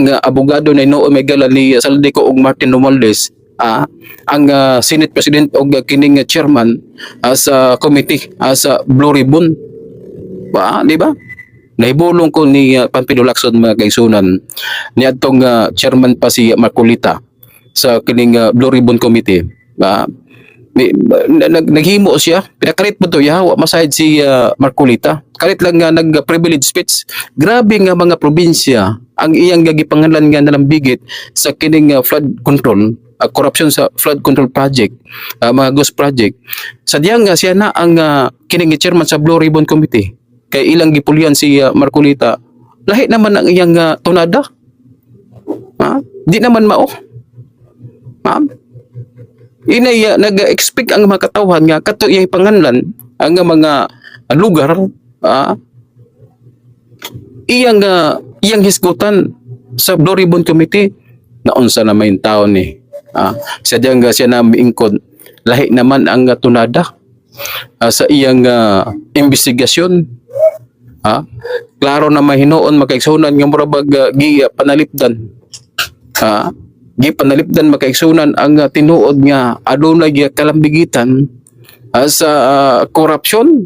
nga abogado na Noe Megala ni Saldico ug Martin Romualdez, ang Senate President o kining chairman sa committee sa Blue Ribbon. Di ba? Nahibulong ko ni Pampido Lacson mga kaigsunan ni atong chairman pa si Marcolita sa kining Blue Ribbon Committee. Naghimo siya, pinakarit mo to ya, wa masayad si Marcolita. Karit lang nga nag-privilege speech. Grabe nga mga probinsya ang iyang gipangalan nga nalambigit sa kining flood control, corruption sa flood control project, mga ghost project. Sadyang nga siya na ang kining chairman sa Blue Ribbon Committee. Kay ilang gipulyan si Marcolita. Lahi naman ang iyang tunada. Di naman mao. Inay nag-expect ang mga katawhan nga kato iyang panganlan ang mga lugar iyang hisgutan sa Blue Ribbon Committee na unsa na may taon ni sadyang siya na miingkod lahi naman ang tunada sa iyang investigasyon. Klaro na mahinuon makaigsunan nga murabag gi panalipdan makaigsunan ang tinuod nga adunay kalambigitan sa korupsyon